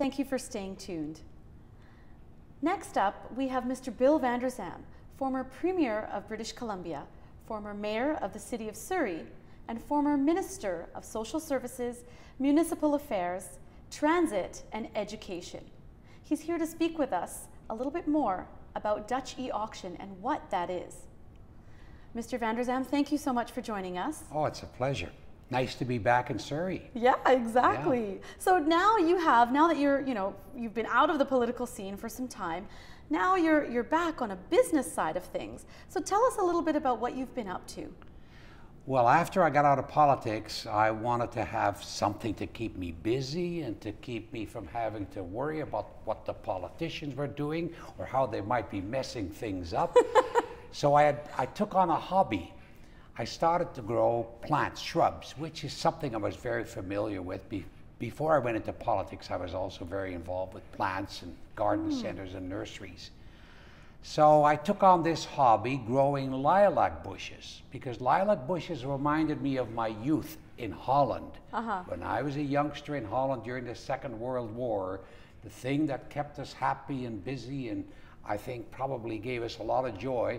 Thank you for staying tuned. Next up, we have Mr. Bill Vander, former Premier of British Columbia, former Mayor of the City of Surrey, and former Minister of Social Services, Municipal Affairs, Transit, and Education. He's here to speak with us a little bit more about Dutch e-auction and what that is. Mr. Vander, thank you so much for joining us. Oh, it's a pleasure. Nice to be back in Surrey. Yeah, exactly. Yeah. So now that you've been out of the political scene for some time, now you're back on a business side of things. So tell us a little bit about what you've been up to. Well, after I got out of politics, I wanted to have something to keep me busy and to keep me from having to worry about what the politicians were doing or how they might be messing things up. So I took on a hobby. I started to grow plants, shrubs, which is something I was very familiar with. Before I went into politics, I was also very involved with plants and garden centers and nurseries. So I took on this hobby growing lilac bushes, because lilac bushes reminded me of my youth in Holland. When I was a youngster in Holland during the Second World War, the thing that kept us happy and busy and I think probably gave us a lot of joy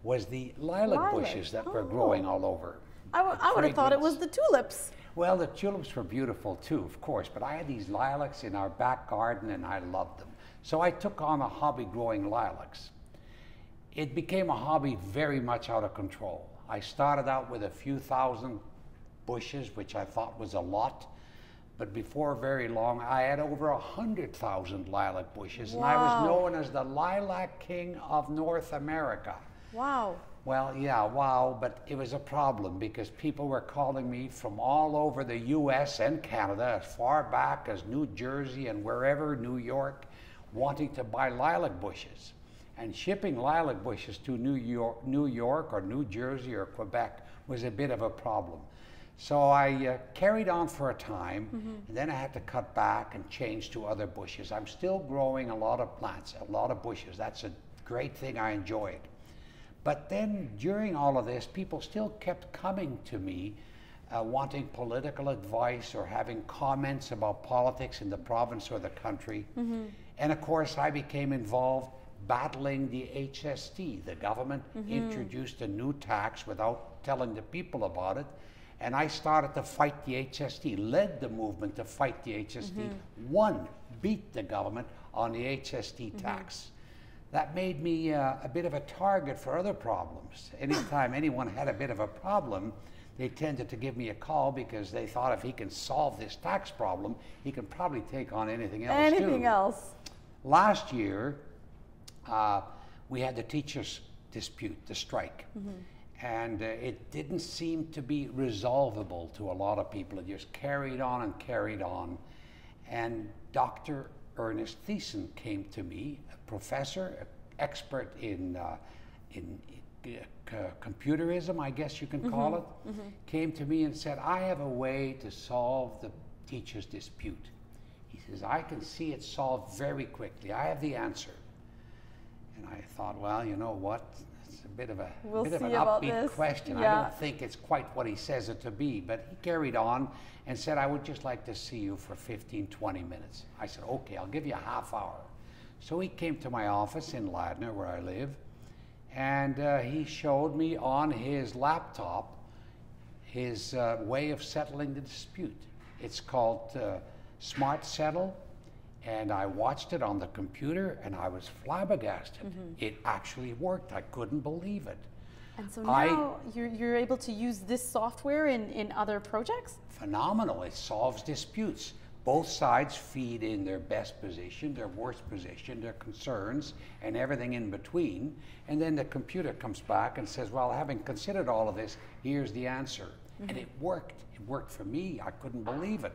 was the lilac bushes that were growing all over. I would have thought it was the tulips. Well, the tulips were beautiful too, of course, but I had these lilacs in our back garden and I loved them. So I took on a hobby growing lilacs. It became a hobby very much out of control. I started out with a few thousand bushes, which I thought was a lot, but before very long, I had over 100,000 lilac bushes, and I was known as the Lilac King of North America. Wow. Well, yeah, wow, but it was a problem because people were calling me from all over the US and Canada, as far back as New Jersey and wherever, New York, wanting to buy lilac bushes. And shipping lilac bushes to New York or New Jersey or Quebec was a bit of a problem. So I carried on for a time, and then I had to cut back and change to other bushes. I'm still growing a lot of plants, a lot of bushes. That's a great thing, I enjoy it. But then during all of this, people still kept coming to me wanting political advice or having comments about politics in the province or the country. And of course, I became involved battling the HST. The government introduced a new tax without telling the people about it. And I started to fight the HST, led the movement to fight the HST, won, beat the government on the HST tax. That made me a bit of a target for other problems. Anytime anyone had a bit of a problem, they tended to give me a call because they thought if he can solve this tax problem, he can probably take on anything else too. Anything else. Last year, we had the teachers' dispute, the strike. And it didn't seem to be resolvable to a lot of people. It just carried on and carried on. And Dr. Ernest Thiessen came to me, a professor, expert in computerism, I guess you can call it, came to me and said, I have a way to solve the teachers' dispute. He says, I can see it solved very quickly. I have the answer. And I thought, well, you know what? It's a bit of an upbeat question. I don't think it's quite what he says it to be, but he carried on and said, I would just like to see you for 15, 20 minutes. I said, okay, I'll give you a half hour. So he came to my office in Ladner, where I live, and he showed me on his laptop his way of settling the dispute. It's called Smart Settle. And I watched it on the computer and I was flabbergasted. It actually worked. I couldn't believe it. And so now you're able to use this software in other projects? Phenomenal. It solves disputes. Both sides feed in their best position, their worst position, their concerns, and everything in between. And then the computer comes back and says, well, having considered all of this, here's the answer. And it worked. It worked for me. I couldn't believe it.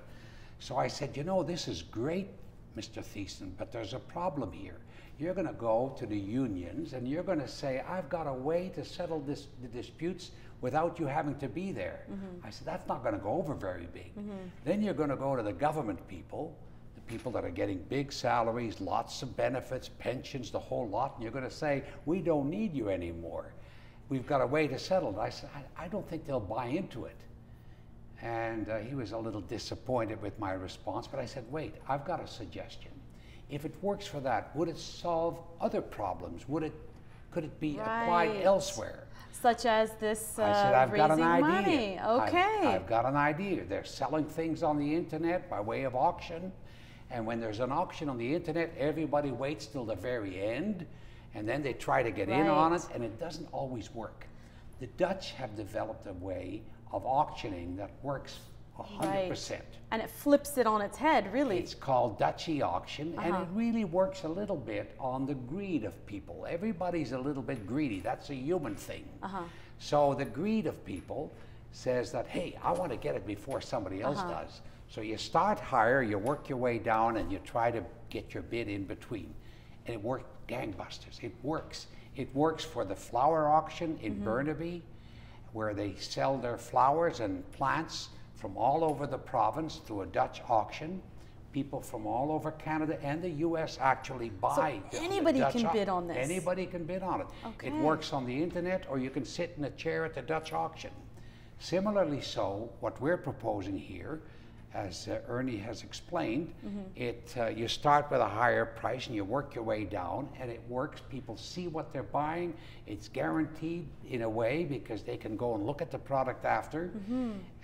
So I said, you know, this is great, Mr. Thiessen, but there's a problem here. You're going to go to the unions and you're going to say, I've got a way to settle the disputes without you having to be there. I said, that's not going to go over very big. Then you're going to go to the government people, the people that are getting big salaries, lots of benefits, pensions, the whole lot, and you're going to say, we don't need you anymore. We've got a way to settle it. I said, I don't think they'll buy into it. And he was a little disappointed with my response, but I said, wait, I've got a suggestion. If it works for that, would it solve other problems? Could it be applied elsewhere? Such as this I said, I've got an idea. money. Okay. I've got an idea. They're selling things on the internet by way of auction. And when there's an auction on the internet, everybody waits till the very end, and then they try to get in on it, and it doesn't always work. The Dutch have developed a way of auctioning that works 100%. And it flips it on its head, really. It's called Dutch auction, and it really works a little bit on the greed of people. Everybody's a little bit greedy. That's a human thing. So the greed of people says that, hey, I want to get it before somebody else does. So you start higher, you work your way down, and you try to get your bid in between. And it worked gangbusters. It works. It works for the flower auction in Burnaby, where they sell their flowers and plants from all over the province through a Dutch auction. People from all over Canada and the US actually buy. So anybody can bid on this? Anybody can bid on it. It works on the internet, or you can sit in a chair at the Dutch auction. Similarly so, what we're proposing here, as Ernie has explained, you start with a higher price and you work your way down, and it works. People see what they're buying. It's guaranteed in a way because they can go and look at the product after.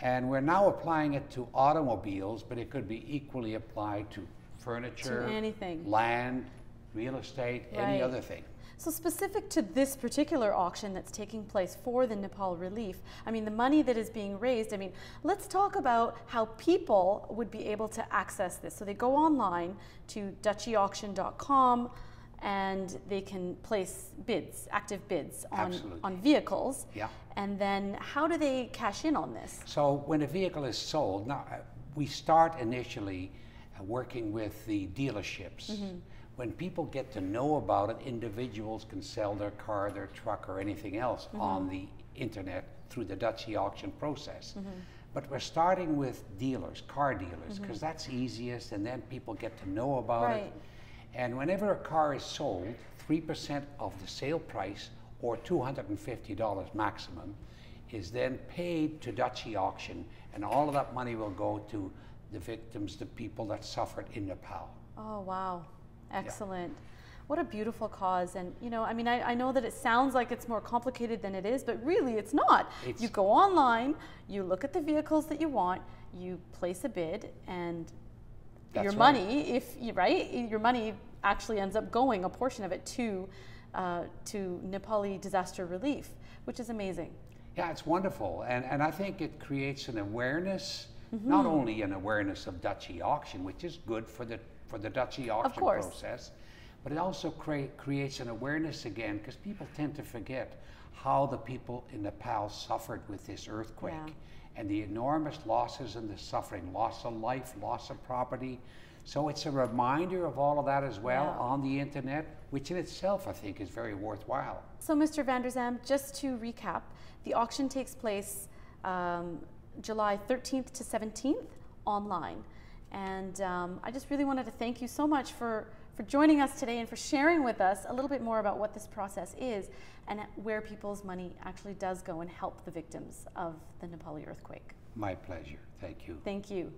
And we're now applying it to automobiles, but it could be equally applied to furniture, to anything, land, real estate, any other thing. So specific to this particular auction that's taking place for the Nepal relief, I mean, the money that is being raised, I mean, let's talk about how people would be able to access this. So they go online to dutchieauction.com and they can place bids, active bids on vehicles. And then how do they cash in on this? So when a vehicle is sold, now we start initially working with the dealerships. When people get to know about it, individuals can sell their car, their truck, or anything else on the internet through the Dutch auction process. But we're starting with dealers, car dealers, because that's easiest, and then people get to know about it. And whenever a car is sold, 3% of the sale price, or $250 maximum, is then paid to Dutch auction, and all of that money will go to the victims, the people that suffered in Nepal. Oh, wow. Excellent. What a beautiful cause. And, you know, I mean, I know that it sounds like it's more complicated than it is, but really it's not. You go online, you look at the vehicles that you want, you place a bid, and your money, your money actually ends up going, a portion of it, to Nepali disaster relief, which is amazing. Yeah, it's wonderful. And I think it creates an awareness, not only an awareness of Dutch auction, which is good for the Dutch auction process, but it also creates an awareness again, because people tend to forget how the people in Nepal suffered with this earthquake and the enormous losses and the suffering, loss of life, loss of property. So it's a reminder of all of that as well on the internet, which in itself I think is very worthwhile. So Mr. Vander Zalm, just to recap, the auction takes place July 13th to 17th online. And I just really wanted to thank you so much for joining us today and for sharing with us a little bit more about what this process is and where people's money actually does go and help the victims of the Nepali earthquake. My pleasure. Thank you. Thank you.